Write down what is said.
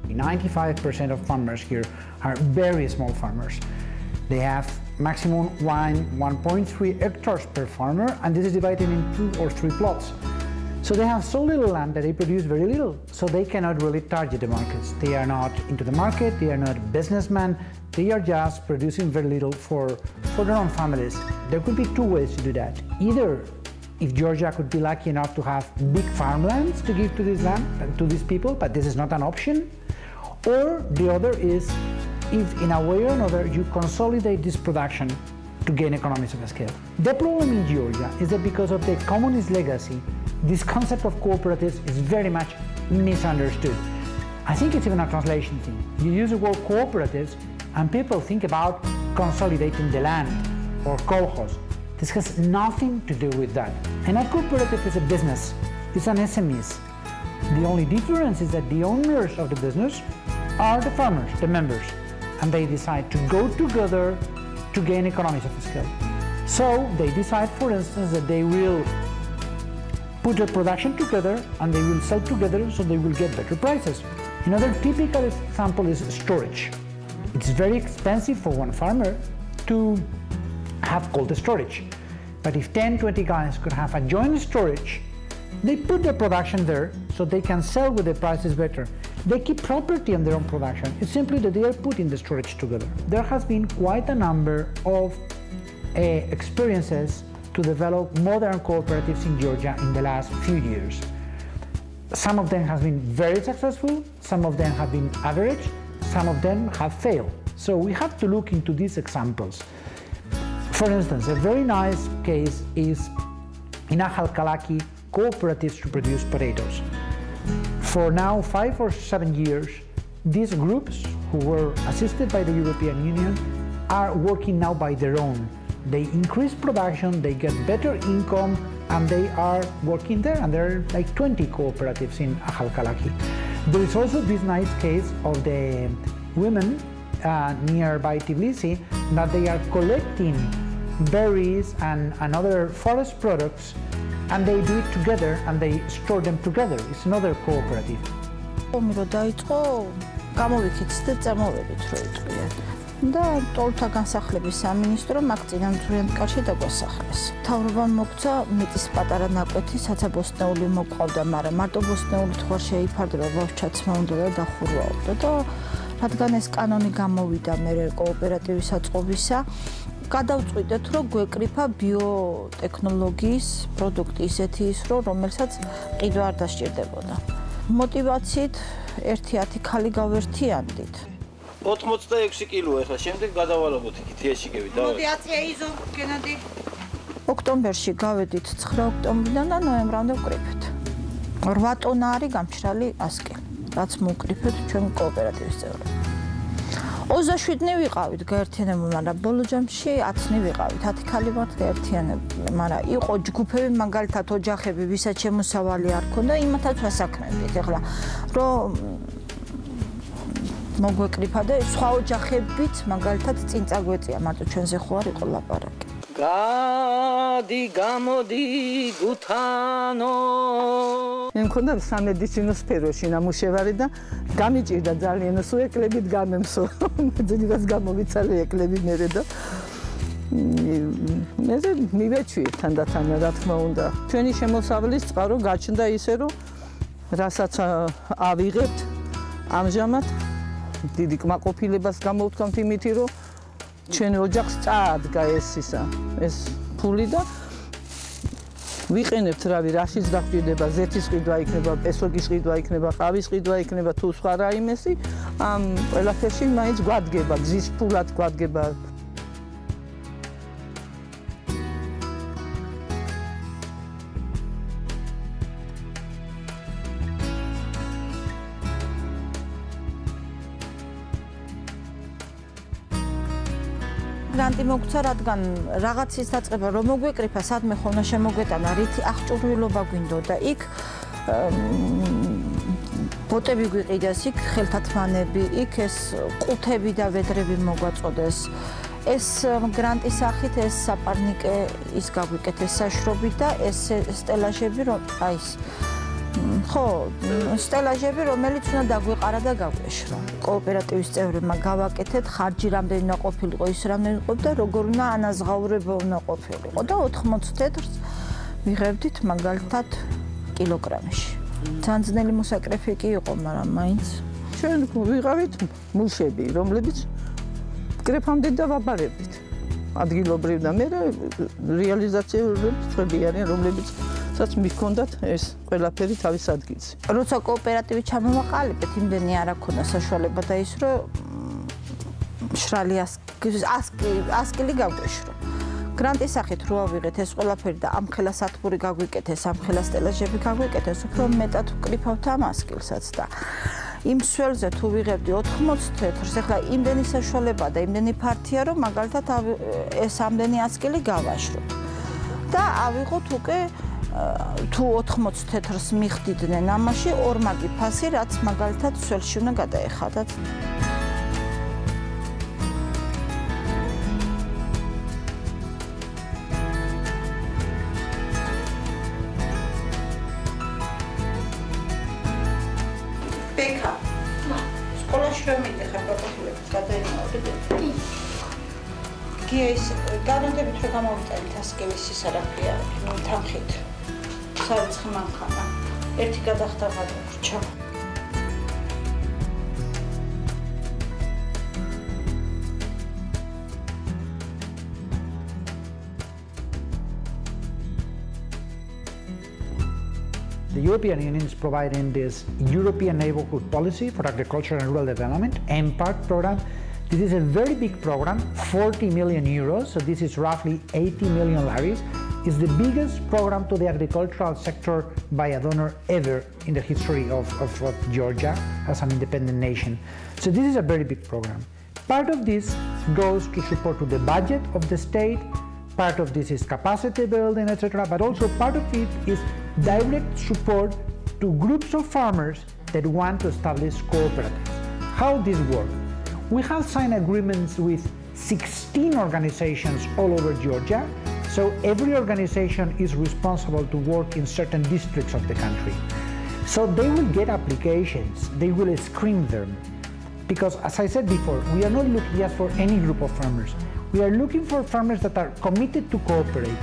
95% of farmers here are very small farmers. They have maximum 1.3 hectares per farmer, and this is divided in 2 or 3 plots. So they have so little land that they produce very little, so they cannot really target the markets. They are not into the market, they are not businessmen, they are just producing very little for their own families. There could be 2 ways to do that. Either if Georgia could be lucky enough to have big farmlands to give to this land, to these people, but this is not an option. Or the other is if in a way or another you consolidate this production to gain economies of scale. The problem in Georgia is that because of the communist legacy, this concept of cooperatives is very much misunderstood. I think it's even a translation thing. You use the word cooperatives and people think about consolidating the land or kolkhoz. This has nothing to do with that. And a cooperative is a business, it's an SMEs. The only difference is that the owners of the business are the farmers, the members, and they decide to go together to gain economies of scale. So they decide, for instance, that they will put their production together and they will sell together so they will get better prices. Another typical example is storage. It's very expensive for one farmer to have cold storage. But if 10, 20 guys could have a joint storage, they put their production there so they can sell with the prices better. They keep property on their own production. It's simply that they are putting the storage together. There has been quite a number of experiences to develop modern cooperatives in Georgia in the last few years. Some of them have been very successful, some of them have been average, some of them have failed. So we have to look into these examples. For instance, a very nice case is in Ahalkalaki cooperatives to produce potatoes. For now 5 or 7 years, these groups, who were assisted by the European Union, are working now by their own. They increase production, they get better income, and they are working there, and there are like 20 cooperatives in Ahalkalaki. There is also this nice case of the women nearby Tbilisi that they are collecting berries and other forest products, and they do it together and they store them together. It's another cooperative. და ტოლთა განსახლების სამინისტრო მაგ წინამძღვრიან კავშირში დაგვასახლეს. თავრობამ მოგცა მიწის პატარა ნაკვეთი, საცაბოსტნეული მოყავდა, მაგრამ მარტო ბოსტნეულით ხარ შეიფარდება, ბავშვჩაცმა უნდა და დახურვაობდა და რადგან ეს კანონი გამოვიდა მერე კოოპერატივის აწყობისა, გადავწყვიტეთ, რომ გვეკრიფა ბიოტექნოლოგიის პროდუქტი ისეთი ის, რომელსაც ყიდვა არ დასჭირდებოდა. მოტივაციით 1-10 ქალი გავერთიანდით. 86 კილოა ახლა შემდეგ გადავალობთ იქით იაშიგები და მოდი აწია იზო გენადი ოქტომბერში გავედით 9 ოქტომბრიდან და ნოემბრამდე ვკრიფეთ 8 ტონა არის გამშრალი ასკილი რაც მოვკრიფეთ ჩვენ კოოპერატივის წევრები 27-ნი ვიყავით გაერთიანებული მაგრამ ბოლო ჯამში 10-ნი ვიყავით 10 ქალი ვართ გაერთიანებული მაგრამ იყო ჯგუფები მაგალითად ოჯახები ვისაც შემოსავალი არ ქონდა იმათაც ვასაქმებდით ახლა რომ მოგვეკრიფა და სხვა ოჯახებიც მაგალითად წინ წაგვეწია მარტო ჩვენზე ხო არ იყო ლაპარაკი. გადი გამოდი გუთანო. მე მქონდა სამედიცინო სფეროში ნამუშევარი და გამიჭირდა ძალიან უსო ეკლებით გამემსო. ძილებას გამოვიცალე ეკლები მერე და მე მივეჩვი თანდათან რა თქმა უნდა. ჩვენი შემოსავლის წყარო გაჩნდა ისე რომ რასაც ავიღებთ ამჟამად დიდი კმაყოფილებას გამოვთქვამთ იმითი, რომ ჩვენ ოჯახს წაადგა ეს ფული და ვიყენებთ რავი, რაშიც დაგვჭირდება, ზეთის ყიდვა იქნება, პესოგის ყიდვა იქნება, ყავის ყიდვა იქნება, თუ სხვა რაიმესი, ამ ყველაფერში მაინც გვადგება, გზის ფულად გვადგება. გრანტი მოგცა, რადგან რაღაცის დაწყება რომ მოგვეკრიფა, სადმე ხოლმე შემოგვეტანა, რითი აღჭურვილობა გვინდოდა იქ ბოტები გვიყიდეს, იქ ხელთათმანები, იქ ეს ყუთები და ვედრები მოგვაწოდეს. ეს გრანტის სახით ეს საპარნიკე ის გაგვიკეთეს საშრობი და ეს სტელაჟები რომ აი ეს ხო, სტელაჟები, რომელიც უნდა დაგვეყარა და გაგვეშვა. კოოპერატივის წევრებმა გავაკეთეთ, ხარჯი რამდენი უნდა ყოფილიყო, ის რამდენი ყოფილიყო და როგორ უნდა ანაზღაურება უნდა ყოფილიყო და 80 თეთრს ვიღებდით მაგალითად კილოგრამში. ძალიან ძნელი მოსაკრეფი კი იყო, მაგრამ მაინც ჩვენ ვიყავით მუშები, რომლებიც კრეფამდე დავაბარებდით. ადგილობრივ და მე რეალიზაციები წვები არიან, რომლებიცაც მიქონდათ ეს ყველაფერი თავის ადგილზე. როცა კოოპერატივი ჩამოვაყალიბეთ, იმდენი არ აქონდა საშუალება და ის რომ შრალი 100 კილი გაგვეშრო. გრანტის სახით რო ავიღეთ ეს ყველაფერი და ამ ხელა სათბური გაგვიკეთეს, ამ ხელა სტელაჟები გაგვიკეთეს, უფრო მეტად ვკრიფავთ ამ 100 კილსაც და იმ სველზე თუ ვიღებდი 80 თეთრს, ახლა იმდენი საშუალება და იმდენი ფართია, რომ მაგალითად ეს ამდენი 100 კილი გავაშროთ. და ავიღოთ უკვე თუ 80 თეთრს მიხდიდნენ ამაში ორმაგი ფასი, რაც მაგალითად სველში უნდა გადაეხადათ. ბექა. სკოლაში რომ მიდიხარ პროფილებს გადაინაოდეთ. კი ეს განონდებით რომ გამოვიწერეთ 100 კილის ის არაფერია, თანხით. სარიცხი მანქანა. ერთი გადახდა გადაგვრჩა. The European Union is providing this European Neighbourhood Policy for Agriculture and Rural Development, ENPARD program. This is a very big program, 40 million euros, so this is roughly 80 million laris. It's the biggest program to the agricultural sector by a donor ever in the history of Georgia as an independent nation. So this is a very big program. Part of this goes to support to the budget of the state, part of this is capacity building, etc., but also part of it is direct support to groups of farmers that want to establish cooperatives. How this works? We have signed agreements with 16 organizations all over Georgia, so every organization is responsible to work in certain districts of the country. So they will get applications, they will screen them, because as I said before, we are not looking just for any group of farmers. We are looking for farmers that are committed to cooperate,